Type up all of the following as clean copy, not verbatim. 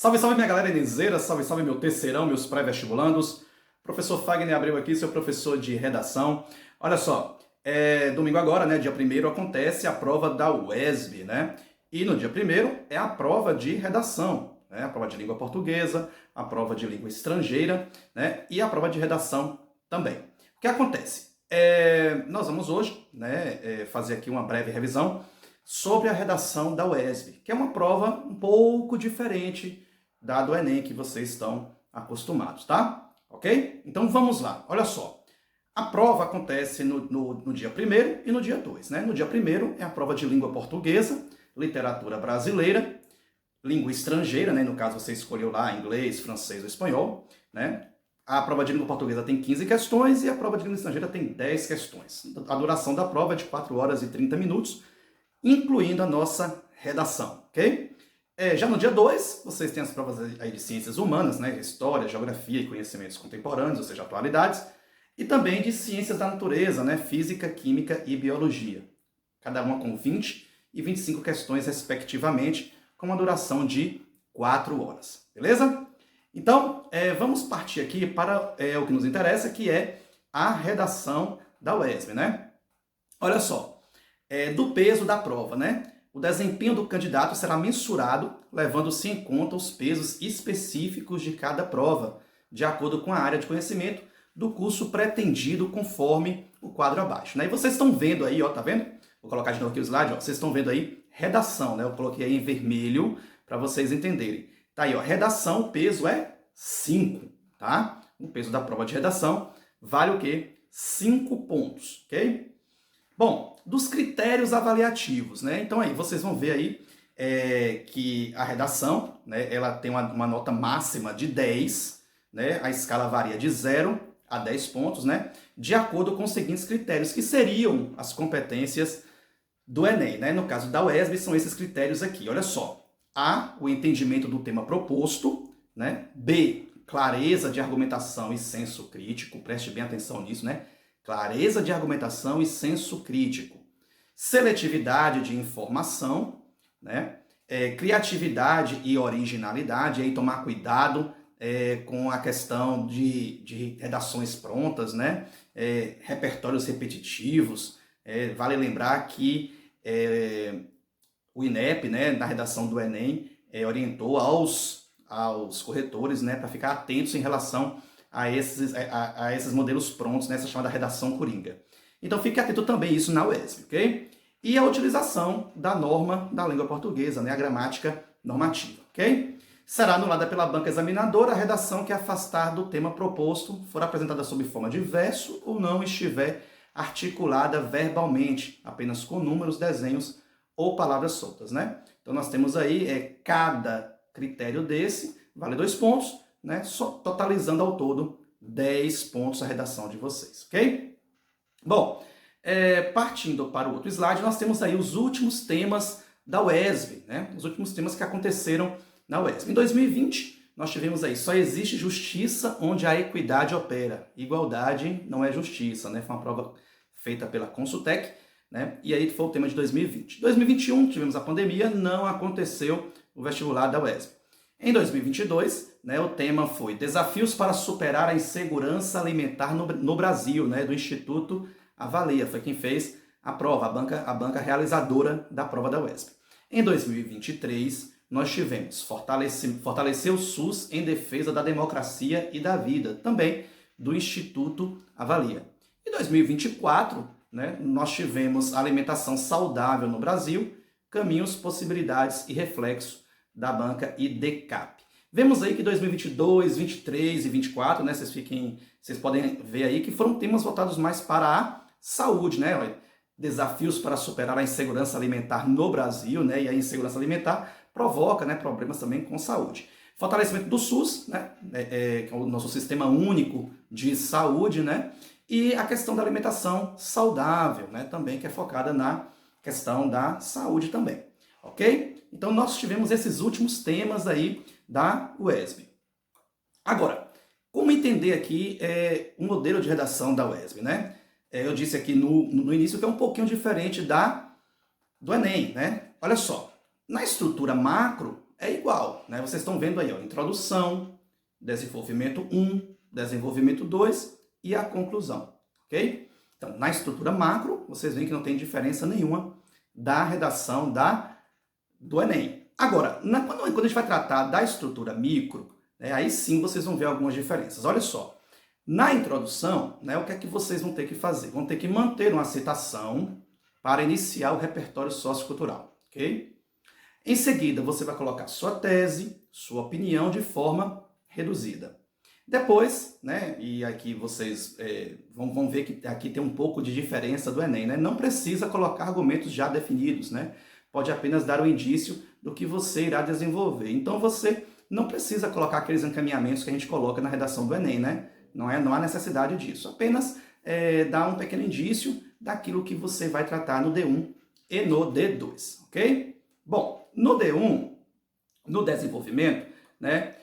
Salve, salve minha galera enezeira, salve, salve meu terceirão, meus pré-vestibulandos. Professor Fagner Abreu aqui, seu professor de redação. Olha só, domingo agora, né, dia 1º, acontece a prova da UESB, né? E no dia 1º é a prova de redação, né? A prova de língua portuguesa, a prova de língua estrangeira, né? E a prova de redação também. O que acontece? Nós vamos hoje, né, fazer aqui uma breve revisão sobre a redação da UESB, que é uma prova um pouco diferente da do Enem que vocês estão acostumados, tá? Ok? Então vamos lá, olha só. A prova acontece no dia 1º e no dia 2, né? No dia 1º é a prova de língua portuguesa, literatura brasileira, língua estrangeira, né? No caso você escolheu lá inglês, francês ou espanhol, né? A prova de língua portuguesa tem 15 questões e a prova de língua estrangeira tem 10 questões. A duração da prova é de 4 horas e 30 minutos, incluindo a nossa redação, ok? Já no dia 2, vocês têm as provas aí de ciências humanas, né? História, geografia e conhecimentos contemporâneos, ou seja, atualidades, e também de ciências da natureza, né? Física, química e biologia. Cada uma com 20 e 25 questões, respectivamente, com uma duração de 4 horas, beleza? Então, vamos partir aqui para o que nos interessa, que é a redação da UESB, né? Olha só, do peso da prova, né? O desempenho do candidato será mensurado, levando-se em conta os pesos específicos de cada prova, de acordo com a área de conhecimento do curso pretendido, conforme o quadro abaixo, né? E vocês estão vendo aí, ó, tá vendo? Vou colocar de novo aqui o slide, ó. Vocês estão vendo aí redação, né? Eu coloquei aí em vermelho para vocês entenderem. Tá aí, ó, redação, o peso é 5, tá? O peso da prova de redação vale o quê? 5 pontos, ok? Bom, dos critérios avaliativos, né? Então aí vocês vão ver aí que a redação, né, ela tem uma nota máxima de 10, né? A escala varia de 0 a 10 pontos, né? De acordo com os seguintes critérios, que seriam as competências do Enem, né? No caso da UESB, são esses critérios aqui. Olha só. A, o entendimento do tema proposto, né? B, clareza de argumentação e senso crítico. Preste bem atenção nisso, né? Clareza de argumentação e senso crítico. Seletividade de informação, né? Criatividade e originalidade. Aí tomar cuidado com a questão de redações prontas, né? Repertórios repetitivos. Vale lembrar que o INEP, né, na redação do Enem, orientou aos corretores, né, para ficar atentos em relação a esses modelos prontos, nessa chamada redação coringa. Então fique atento também isso na UESB, ok? E a utilização da norma da língua portuguesa, né, a gramática normativa, ok? Será anulada pela banca examinadora a redação que afastar do tema proposto, for apresentada sob forma de verso ou não estiver articulada verbalmente, apenas com números, desenhos ou palavras soltas, né? Então nós temos aí cada critério desse, vale 2 pontos, né? Só totalizando ao todo 10 pontos a redação de vocês, ok? Bom, partindo para o outro slide, nós temos aí os últimos temas da UESB, né? Os últimos temas que aconteceram na UESB. Em 2020, nós tivemos aí, só existe justiça onde a equidade opera. Igualdade não é justiça, né? Foi uma prova feita pela Consultec, né? E aí foi o tema de 2020. Em 2021, tivemos a pandemia, não aconteceu o vestibular da UESB. Em 2022, né, o tema foi Desafios para superar a insegurança alimentar no Brasil, né, do Instituto Avalia. Foi quem fez a prova, a banca realizadora da prova da UESB. Em 2023, nós tivemos Fortalecer o SUS em defesa da democracia e da vida, também do Instituto Avalia. Em 2024, né, nós tivemos Alimentação saudável no Brasil, caminhos, possibilidades e reflexo da banca IDCAP. Vemos aí que 2022, 23 e 24, né, vocês podem ver aí que foram temas voltados mais para a saúde, né? Desafios para superar a insegurança alimentar no Brasil, né? E a insegurança alimentar provoca, né, problemas também com saúde. Fortalecimento do SUS, né? Que é o nosso sistema único de saúde, né? E a questão da alimentação saudável, né? Também que é focada na questão da saúde também, ok? Então nós tivemos esses últimos temas aí da UESB. Agora, como entender aqui o modelo de redação da UESB, né? Eu disse aqui no início que é um pouquinho diferente do Enem, né? Olha só, na estrutura macro é igual, né? Vocês estão vendo aí, ó, introdução, desenvolvimento 1, desenvolvimento 2 e a conclusão, ok? Então, na estrutura macro, vocês veem que não tem diferença nenhuma da redação do Enem. Agora, quando a gente vai tratar da estrutura micro, né, aí sim vocês vão ver algumas diferenças. Olha só, na introdução, né, o que é que vocês vão ter que fazer? Vão ter que manter uma citação para iniciar o repertório sociocultural, ok? Em seguida, você vai colocar sua tese, sua opinião de forma reduzida. Depois, né, e aqui vocês vão ver que aqui tem um pouco de diferença do Enem, né? Não precisa colocar argumentos já definidos, né? Pode apenas dar um indício do que você irá desenvolver. Então você não precisa colocar aqueles encaminhamentos que a gente coloca na redação do Enem, né? Não há necessidade disso. Apenas dar um pequeno indício daquilo que você vai tratar no D1 e no D2, ok? Bom, no D1, no desenvolvimento, né?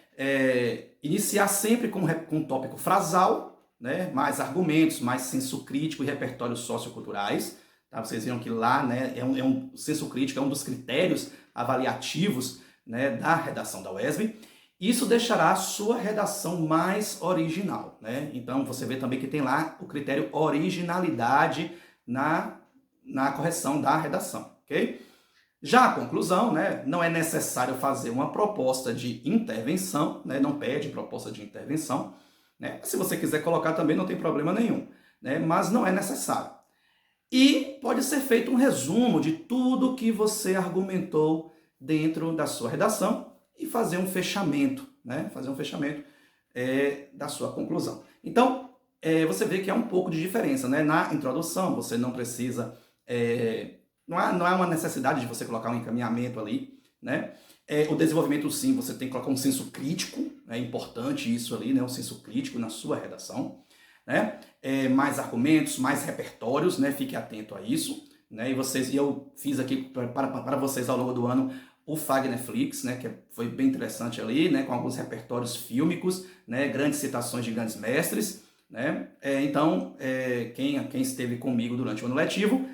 Iniciar sempre com um tópico frasal, né, mais argumentos, mais senso crítico e repertórios socioculturais. Tá? Vocês viram que lá, né, um senso crítico é um dos critérios avaliativos, né, da redação da UESB. Isso deixará a sua redação mais original, né? Então você vê também que tem lá o critério originalidade na correção da redação, ok? Já a conclusão, né, não é necessário fazer uma proposta de intervenção, né, não pede proposta de intervenção, né, se você quiser colocar também não tem problema nenhum, né, mas não é necessário. E pode ser feito um resumo de tudo que você argumentou dentro da sua redação e fazer um fechamento, né, da sua conclusão. Então, você vê que há um pouco de diferença, né, na introdução você não precisa... Não há uma necessidade de você colocar um encaminhamento ali, né? O desenvolvimento, sim, você tem que colocar um senso crítico, é importante isso ali, né? Um senso crítico na sua redação, né? Mais argumentos, mais repertórios, né? Fique atento a isso, né? E eu fiz aqui para vocês ao longo do ano o Fagneflix, né? Que foi bem interessante ali, né? Com alguns repertórios fílmicos, né? Grandes citações de grandes mestres, né? Então, quem esteve comigo durante o ano letivo,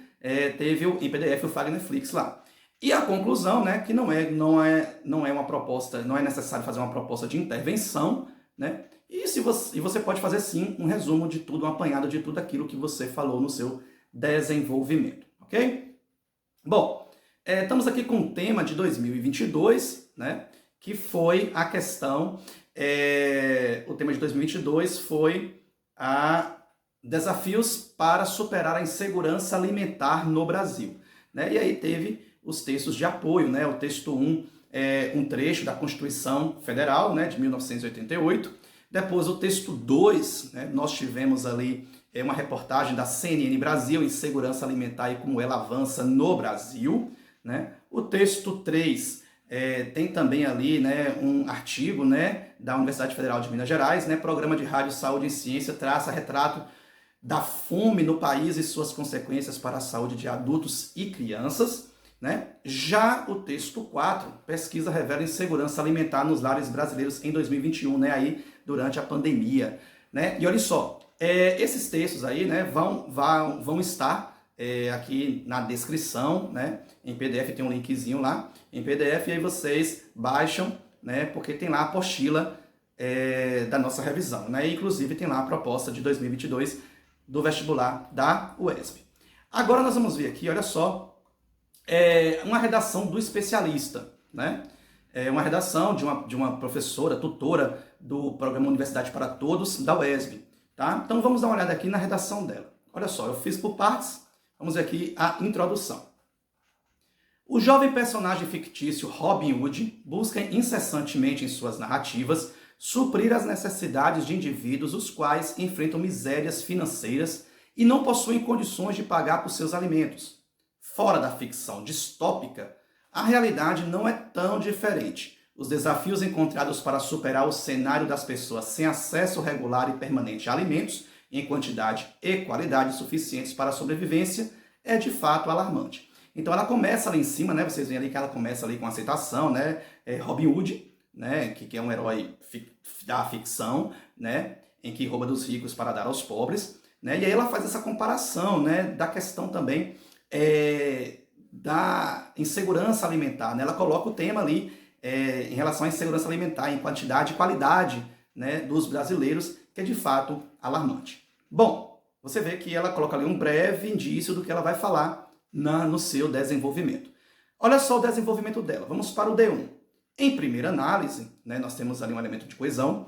teve em PDF o Fagneflix lá. E a conclusão, né, que não é uma proposta, não é necessário fazer uma proposta de intervenção, né? E você pode fazer sim um resumo de tudo, um apanhado de tudo aquilo que você falou no seu desenvolvimento, ok? Bom, estamos aqui com o tema de 2022, né, que foi a questão, o tema de 2022 foi desafios para superar a insegurança alimentar no Brasil, né? E aí teve os textos de apoio, né? O texto 1 é um trecho da Constituição Federal, né, de 1988. Depois o texto 2, né, nós tivemos ali uma reportagem da CNN Brasil, Insegurança Alimentar e como ela avança no Brasil, né? O texto 3 tem também ali, né, um artigo, né, da Universidade Federal de Minas Gerais, né, Programa de Rádio Saúde e Ciência traça retrato da fome no país e suas consequências para a saúde de adultos e crianças, né? Já o texto 4, pesquisa revela insegurança alimentar nos lares brasileiros em 2021, né? Aí durante a pandemia, né? E olha só, esses textos aí, né, vão estar aqui na descrição, né? Em PDF tem um linkzinho lá, em PDF, e aí vocês baixam, né? Porque tem lá a apostila da nossa revisão, né? E, inclusive tem lá a proposta de 2022 do vestibular da UESB. Agora nós vamos ver aqui, olha só, uma redação do especialista, né? Uma redação de uma professora, tutora do programa Universidade para Todos da UESB, tá? Então vamos dar uma olhada aqui na redação dela. Olha só, eu fiz por partes, vamos ver aqui a introdução. O jovem personagem fictício Robin Hood busca incessantemente em suas narrativas suprir as necessidades de indivíduos os quais enfrentam misérias financeiras e não possuem condições de pagar por seus alimentos. Fora da ficção distópica, a realidade não é tão diferente. Os desafios encontrados para superar o cenário das pessoas sem acesso regular e permanente a alimentos, em quantidade e qualidade suficientes para a sobrevivência, é de fato alarmante. Então ela começa ali em cima, né? Vocês veem ali que ela começa ali com a citação, né? Robin Hood, né, que é um herói da ficção, né, em que rouba dos ricos para dar aos pobres, né, e aí ela faz essa comparação, né, da questão também da insegurança alimentar, né, ela coloca o tema ali em relação à insegurança alimentar, em quantidade e qualidade, né, dos brasileiros, que é de fato alarmante. Bom, você vê que ela coloca ali um breve indício do que ela vai falar no seu desenvolvimento. Olha só o desenvolvimento dela. Vamos para o D1. Em primeira análise, né, nós temos ali um elemento de coesão.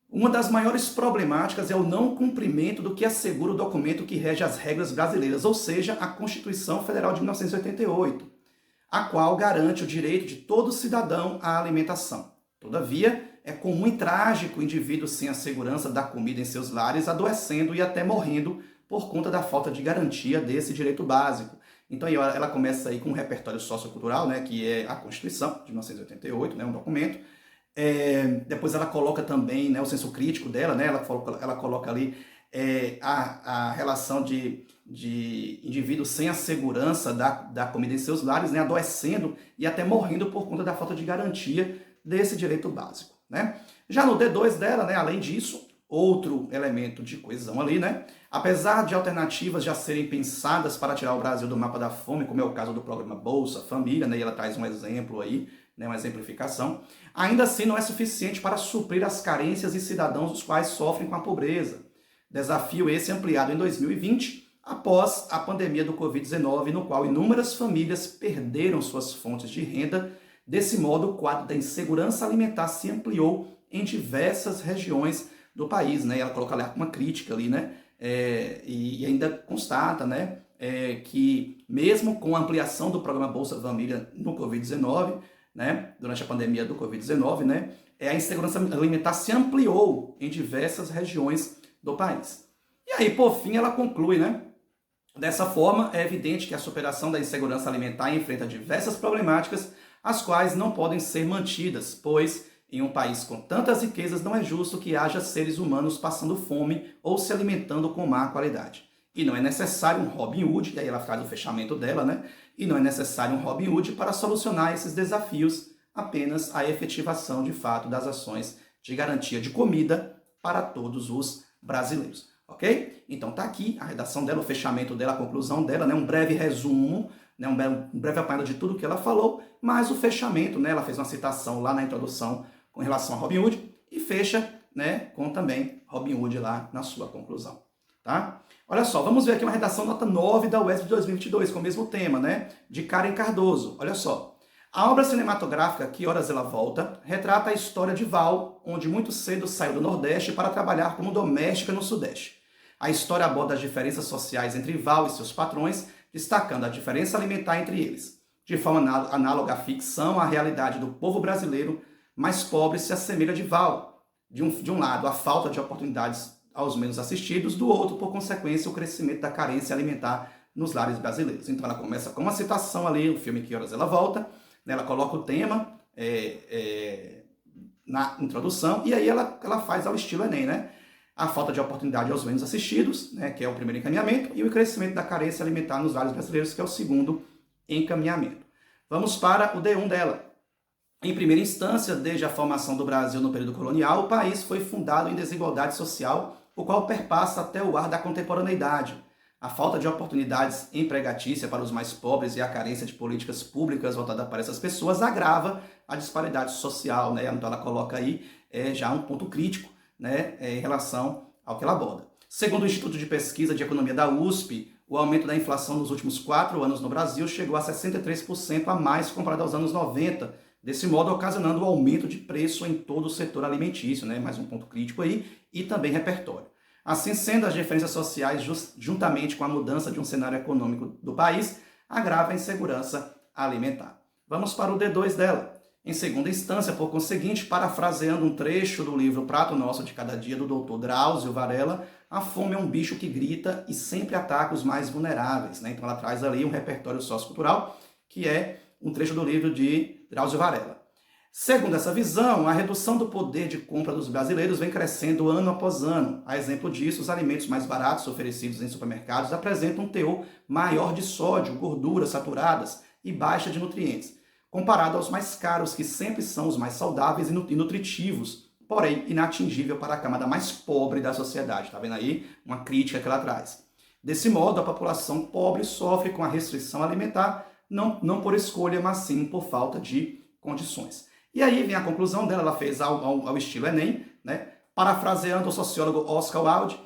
Uma das maiores problemáticas é o não cumprimento do que assegura o documento que rege as regras brasileiras, ou seja, a Constituição Federal de 1988, a qual garante o direito de todo cidadão à alimentação. Todavia, é comum e trágico o indivíduo sem a segurança da comida em seus lares adoecendo e até morrendo por conta da falta de garantia desse direito básico. Então ela começa aí com um repertório sociocultural, né, que é a Constituição de 1988, né, um documento. Depois ela coloca também, né, o senso crítico dela, né, ela coloca ali a relação de indivíduos sem a segurança da comida em seus lares, né, adoecendo e até morrendo por conta da falta de garantia desse direito básico, né? Já no D2 dela, né, além disso, outro elemento de coesão ali, né? Apesar de alternativas já serem pensadas para tirar o Brasil do mapa da fome, como é o caso do programa Bolsa Família, né, e ela traz um exemplo aí, né, uma exemplificação, ainda assim não é suficiente para suprir as carências de cidadãos os quais sofrem com a pobreza. Desafio esse ampliado em 2020, após a pandemia do Covid-19, no qual inúmeras famílias perderam suas fontes de renda. Desse modo, o quadro da insegurança alimentar se ampliou em diversas regiões do país, né? Ela coloca lá uma crítica ali, né? E ainda constata, né, que mesmo com a ampliação do programa Bolsa Família no Covid-19, né, durante a pandemia do Covid-19, né, a insegurança alimentar se ampliou em diversas regiões do país. E aí, por fim, ela conclui, né? Dessa forma, é evidente que a superação da insegurança alimentar enfrenta diversas problemáticas, as quais não podem ser mantidas, pois em um país com tantas riquezas não é justo que haja seres humanos passando fome ou se alimentando com má qualidade. E não é necessário um Robin Hood, e aí ela faz o fechamento dela, né? E não é necessário um Robin Hood para solucionar esses desafios, apenas a efetivação de fato das ações de garantia de comida para todos os brasileiros. Ok? Então tá aqui a redação dela, o fechamento dela, a conclusão dela, né? Um breve resumo, né? Um breve apanhado de tudo que ela falou, mas o fechamento, né? Ela fez uma citação lá na introdução com relação a Robin Hood e fecha, né, com também Robin Hood lá na sua conclusão. Tá? Olha só, vamos ver aqui uma redação nota 9 da UESP de 2022, com o mesmo tema, né? De Karen Cardoso. Olha só. A obra cinematográfica Que Horas Ela Volta retrata a história de Val, onde muito cedo saiu do Nordeste para trabalhar como doméstica no Sudeste. A história aborda as diferenças sociais entre Val e seus patrões, destacando a diferença alimentar entre eles. De forma análoga à ficção, a realidade do povo brasileiro mais pobre se assemelha de Val. De um lado, a falta de oportunidades aos menos assistidos, do outro, por consequência, o crescimento da carência alimentar nos lares brasileiros. Então ela começa com uma citação ali, o filme Que Horas Ela Volta, né? Ela coloca o tema na introdução, e aí ela faz ao estilo Enem, né? A falta de oportunidade aos menos assistidos, né, que é o primeiro encaminhamento, e o crescimento da carência alimentar nos lares brasileiros, que é o segundo encaminhamento. Vamos para o D1 dela. Em primeira instância, desde a formação do Brasil no período colonial, o país foi fundado em desigualdade social, o qual perpassa até o ar da contemporaneidade. A falta de oportunidades empregatícia para os mais pobres e a carência de políticas públicas voltadas para essas pessoas agrava a disparidade social, né? Então ela coloca aí já um ponto crítico, né, em relação ao que ela aborda. Segundo o Instituto de Pesquisa de Economia da USP, o aumento da inflação nos últimos 4 anos no Brasil chegou a 63% a mais comparado aos anos 90, desse modo ocasionando o aumento de preço em todo o setor alimentício, né, mais um ponto crítico aí, e também repertório. Assim sendo, as diferenças sociais, juntamente com a mudança de um cenário econômico do país, agrava a insegurança alimentar. Vamos para o D2 dela. Em segunda instância, por conseguinte, parafraseando um trecho do livro Prato Nosso de Cada Dia, do Dr. Drauzio Varela, a fome é um bicho que grita e sempre ataca os mais vulneráveis, né? Então ela traz ali um repertório sociocultural, que é um trecho do livro de Drauzio Varela. Segundo essa visão, a redução do poder de compra dos brasileiros vem crescendo ano após ano. A exemplo disso, os alimentos mais baratos oferecidos em supermercados apresentam um teor maior de sódio, gorduras saturadas e baixa de nutrientes, comparado aos mais caros, que sempre são os mais saudáveis e nutritivos, porém inatingível para a camada mais pobre da sociedade. Está vendo aí uma crítica que ela traz. Desse modo, a população pobre sofre com a restrição alimentar, não por escolha, mas sim por falta de condições. E aí vem a conclusão dela, ela fez ao estilo Enem, né? Parafraseando o sociólogo Oscar Wilde,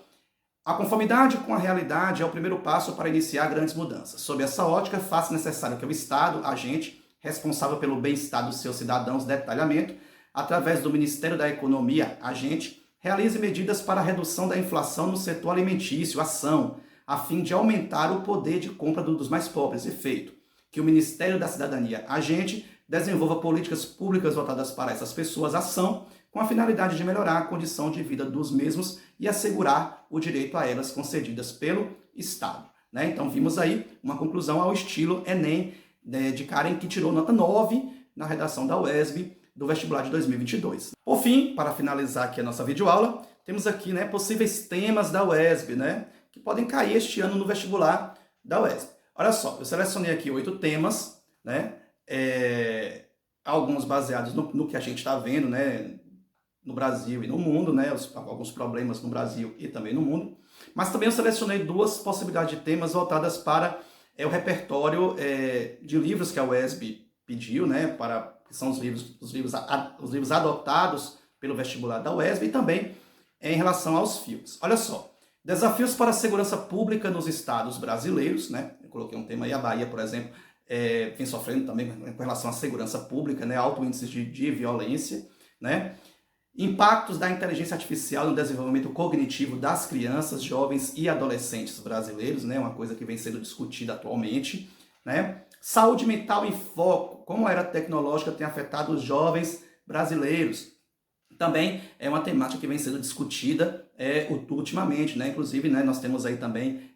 a conformidade com a realidade é o primeiro passo para iniciar grandes mudanças. Sob essa ótica, faz necessário que o Estado, agente responsável pelo bem-estar dos seus cidadãos, detalhamento, através do Ministério da Economia, agente, realize medidas para a redução da inflação no setor alimentício, ação, a fim de aumentar o poder de compra dos mais pobres. Efeito, que o Ministério da Cidadania, agente, desenvolva políticas públicas voltadas para essas pessoas, ação, com a finalidade de melhorar a condição de vida dos mesmos e assegurar o direito a elas concedidas pelo Estado. Né? Então vimos aí uma conclusão ao estilo Enem, de Karen, que tirou nota 9 na redação da UESB do vestibular de 2022. Por fim, para finalizar aqui a nossa videoaula, temos aqui, né, possíveis temas da UESB, né, que podem cair este ano no vestibular da UESB. Olha só, eu selecionei aqui 8 temas, né, alguns baseados no que a gente está vendo, né, no Brasil e no mundo, né, alguns problemas no Brasil e também no mundo, mas também eu selecionei 2 possibilidades de temas voltadas para o repertório de livros que a UESB pediu, né, que são os livros adotados pelo vestibular da UESB, e também em relação aos filmes. Olha só, desafios para a segurança pública nos estados brasileiros, né, eu coloquei um tema aí, a Bahia, por exemplo, vem sofrendo também com relação à segurança pública, né, alto índice de violência, né, impactos da inteligência artificial no desenvolvimento cognitivo das crianças, jovens e adolescentes brasileiros, né? Uma coisa que vem sendo discutida atualmente, né? Saúde mental em foco, como a era tecnológica tem afetado os jovens brasileiros. Também é uma temática que vem sendo discutida ultimamente, né? Inclusive, né, nós temos aí também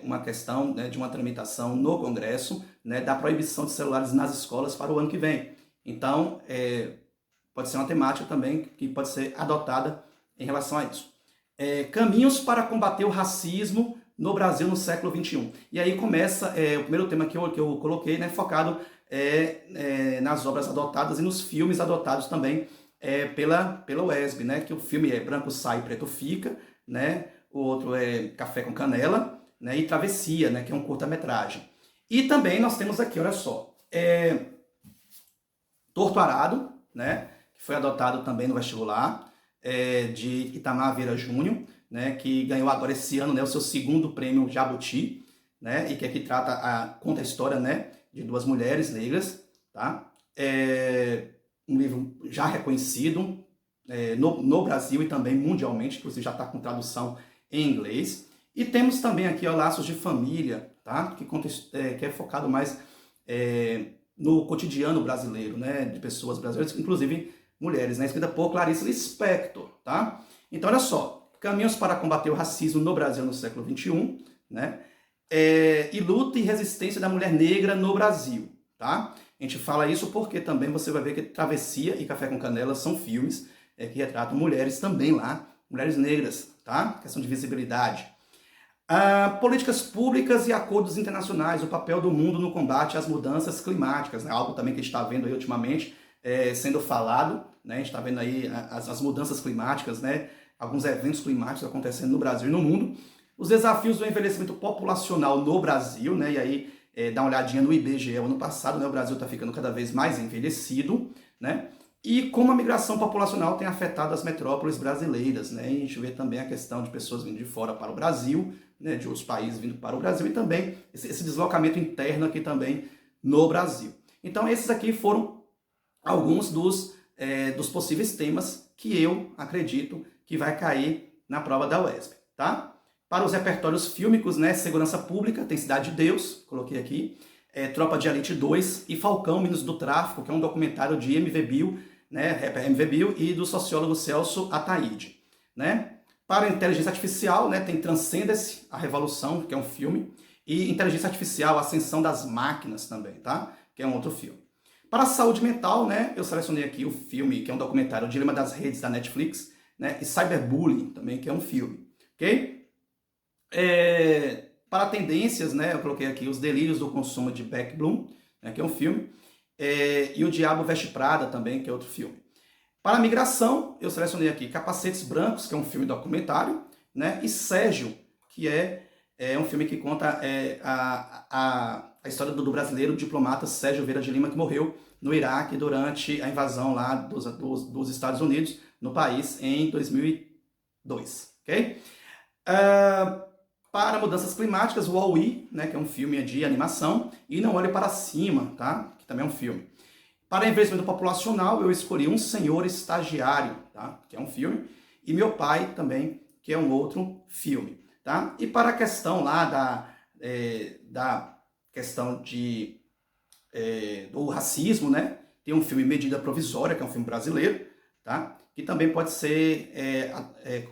uma questão, né, de uma tramitação no Congresso, né, da proibição de celulares nas escolas para o ano que vem. Então, pode ser uma temática também que pode ser adotada em relação a isso. Caminhos para combater o racismo no Brasil no século XXI. E aí começa o primeiro tema que eu coloquei, né, focado nas obras adotadas e nos filmes adotados também pela UESB, né, que o filme é Branco Sai, Preto Fica, né, o outro é Café com Canela, né, e Travessia, né, que é um curta-metragem. E também nós temos aqui, olha só, Torto Arado, né, que foi adotado também no vestibular, de Itamar Vieira Júnior, né, que ganhou agora esse ano, né, o seu 2º prêmio Jabuti, né, e que aqui conta a história, né, de 2 mulheres negras, tá? Um livro já reconhecido no Brasil e também mundialmente, inclusive já está com tradução em inglês. E temos também aqui, ó, Laços de Família, tá? Que é focado mais no cotidiano brasileiro, né, de pessoas brasileiras, inclusive mulheres, né, escrita por Clarice Lispector, tá? Então, olha só, caminhos para combater o racismo no Brasil no século XXI, né, e luta e resistência da mulher negra no Brasil, tá? A gente fala isso porque também você vai ver que Travessia e Café com Canela são filmes que retratam mulheres também lá, mulheres negras, tá? Questão de visibilidade. Políticas públicas e acordos internacionais, o papel do mundo no combate às mudanças climáticas, né? Algo também que a gente está vendo aí ultimamente sendo falado, né? A gente está vendo aí as mudanças climáticas, né? Alguns eventos climáticos acontecendo no Brasil e no mundo. Os desafios do envelhecimento populacional no Brasil, né? E aí dá uma olhadinha no IBGE ano passado, né? O Brasil está ficando cada vez mais envelhecido, né? E como a migração populacional tem afetado as metrópoles brasileiras, né? E a gente vê também a questão de pessoas vindo de fora para o Brasil, né? De outros países vindo para o Brasil, e também esse deslocamento interno aqui também no Brasil. Então esses aqui foram alguns dos possíveis temas que eu acredito que vai cair na prova da UESB, tá? Para os repertórios fílmicos, né? Segurança Pública, tem Cidade de Deus, coloquei aqui, Tropa de Elite 2 e Falcão, Minas do Tráfico, que é um documentário de MV Bill, né, rapper MV Bill, e do sociólogo Celso Ataíde, né? Para a inteligência artificial, né, tem Transcendence, a Revolução, que é um filme, e Inteligência Artificial, a Ascensão das Máquinas também, tá? Que é um outro filme. Para a saúde mental, né, eu selecionei aqui o filme, que é um documentário, O Dilema das Redes, da Netflix, né, e Cyberbullying também, que é um filme, ok? Para tendências, né, eu coloquei aqui Os Delírios do Consumo, de Beck Bloom, né, que é um filme, e O Diabo Veste Prada também, que é outro filme. Para a migração, eu selecionei aqui Capacetes Brancos, que é um filme documentário, né, e Sérgio, que é um filme que conta a história do brasileiro diplomata Sérgio Vieira de Lima, que morreu no Iraque durante a invasão lá dos Estados Unidos no país em 2002, ok? Para mudanças climáticas, o Wall-E, né, que é um filme de animação, e Não Olhe Para Cima, tá? Que também é um filme. Para envelhecimento populacional, eu escolhi Um Senhor Estagiário, tá? Que é um filme, e Meu Pai também, que é um outro filme, tá? E para a questão lá da questão do racismo, né? Tem um filme Medida Provisória, que é um filme brasileiro, tá? Que também pode ser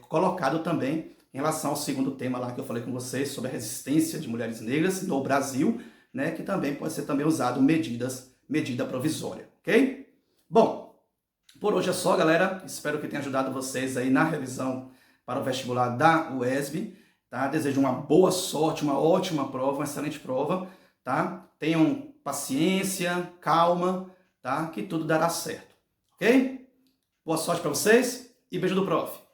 colocado também em relação ao segundo tema lá que eu falei com vocês, sobre a resistência de mulheres negras no Brasil, né? Que também pode ser também usado medida provisória, ok? Bom, por hoje é só, galera. Espero que tenha ajudado vocês aí na revisão para o vestibular da UESB, tá? Desejo uma boa sorte, uma ótima prova, uma excelente prova, tá? Tenham paciência, calma, tá? Que tudo dará certo, ok? Boa sorte para vocês e beijo do prof.